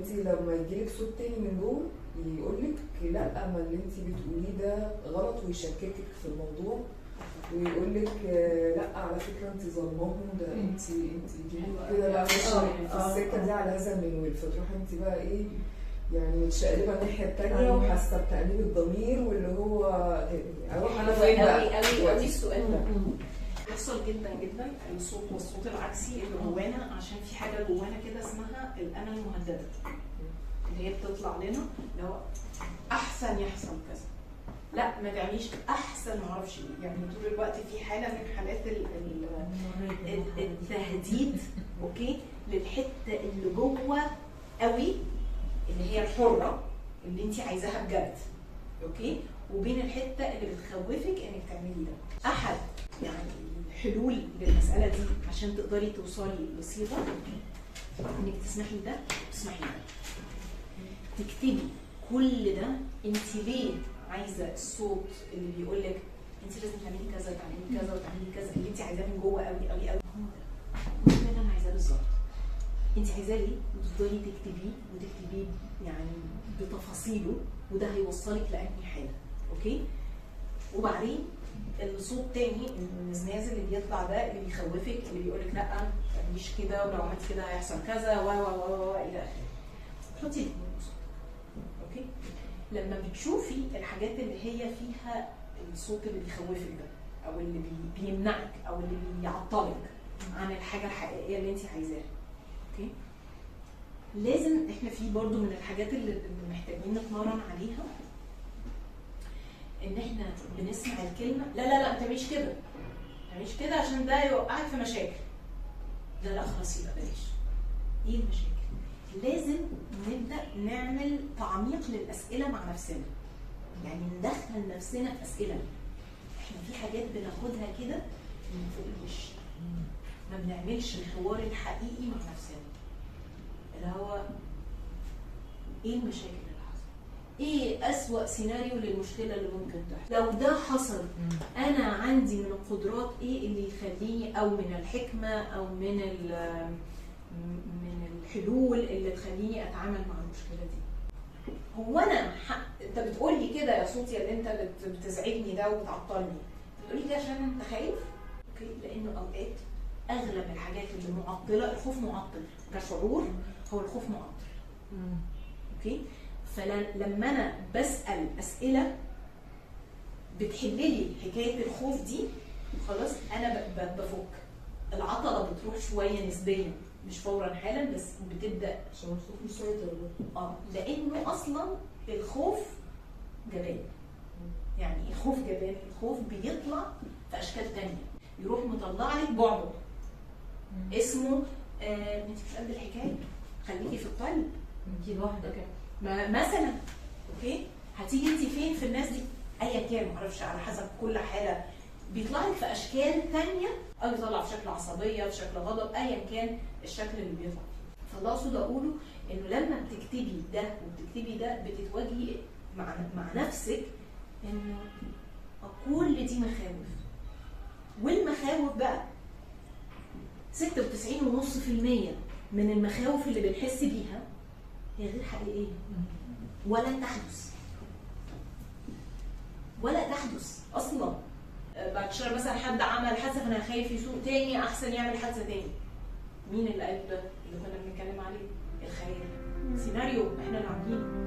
انت لما يجيلك صوت تاني من جوه يقولك لا، ما اللي انت بتقوليه ده غلط، ويشككك في الموضوع ويقولك لا على فكره انت ظلماهم، ده انت كده بقى ماشيه في السكه دي على هذا المنوال، فتروح انت بقى ايه يعني متشقلبه الناحيه التانيه وحاسه بتأنيب الضمير، واللي هو اروح انا فين بقى؟ قوي السؤال ده بيحصل جدا جدا، الصوت والصوت العكسي اللي جوانا، عشان في حاجه جوانا كده اسمها الانا المهدده اللي هي بتطلع لنا اللي هو احسن يحصل كذا، لا ما تعمليش احسن، ما اعرفش ايه، يعني طول الوقت في حاله من حالات التهديد اوكي للحته اللي جوه قوي اللي هي الحره اللي انت عايزاها بجد اوكي، وبين الحته اللي بتخوفك انك تعملي ده. احد يعني الحلول للمساله دي عشان تقدري توصلي لصيغه انك تسمحي ده وتسمحي ده، تكتبي كل ده انت ليه عايزه الصوت اللي بيقول لك انت لازم تعملي كذا وتعملي كذا وتعملي كذا، اللي انت عايزاه من جوه قوي قوي قوي، هو ده اللي انا عايزاه بالظبط. انت عايزاه ليه؟ وتفضلي تكتبيه وتكتبيه يعني بتفاصيله، وده هيوصلك لأنهي حاجه اوكي. وبعدين الصوت تاني النزناز اللي بيطلع ده اللي بيخوفك، اللي بيقولك لا ما تعمليش كده، ولو عملتي كده هيحصل كذا و الى اخره، حطي الاثنين اوكي. لما بتشوفي الحاجات اللي هي فيها الصوت اللي بيخوفك ده او اللي بيمنعك او اللي بيعطلك عن الحاجه الحقيقيه اللي انت عايزاها اوكي، لازم احنا في برضو من الحاجات اللي محتاجين نتمرن عليها ان احنا بنسمع الكلمه لا لا لا ما تعمليش كده، ما تعمليش كده عشان ده يوقعك في مشاكل، لا لا خلاص يبقى بلاش. ايه المشاكل؟ لازم نبدا نعمل تعميق للاسئله مع نفسنا، يعني ندخل نفسنا في اسئله. احنا في حاجات بناخدها كده من فوق الوش، ما بنعملش الحوار الحقيقي مع نفسنا اللي هو ايه المشاكل اللي حصلت، ايه اسوأ سيناريو للمشكله اللي ممكن تحصل، لو ده حصل انا عندي من القدرات ايه اللي يخليني، او من الحكمه او من الحلول اللي تخليني اتعامل مع المشكله دي. هو انا انت بتقول لي كده يا صوتي اللي انت بتزعجني ده وبتعطلني، بتقول لي كده عشان انت خايف اوكي، لانه اوقات اغلب الحاجات اللي معطله، الخوف معطل كشعور، هو الخوف معطل اوكي. فلما انا بسال اسئله بتحل لي حكايه الخوف دي، خلاص انا بفك العطله، بتروح شويه نسبيا مش فورا حالا، بس بتبدا عشان الخوف مسيطر لانه اصلا الخوف جبان، يعني الخوف جبان، الخوف بيطلع في اشكال تانية، يروح مطلع لك بعبع اسمه انت مش قد الحكايه، خليكي في الطيب، انت لوحدك مثلا اوكي. هتيجي انت فين في الناس دي ايا كان، معرفش على حسب كل حاله، بيطلع لك في اشكال ثانيه، او يطلع في شكل عصبيه، في شكل غضب، ايا كان الشكل اللي بيطلع فيه. فاللي اقصد اقوله انه لما بتكتبي ده وبتكتبي ده بتتواجهي مع نفسك انه كل دي مخاوف، والمخاوف بقى 96.5% من المخاوف اللي بنحس بيها هي غير حقيقيه، ولا تحدث اصلا. بعد شهر مثلا حد عمل حادثه فانا خايف يسوق تاني، احسن يعمل حادثه تاني. مين اللي قال ده؟ اللي كنا بنتكلم عليه، الخيال، سيناريو احنا اللي عاملينه.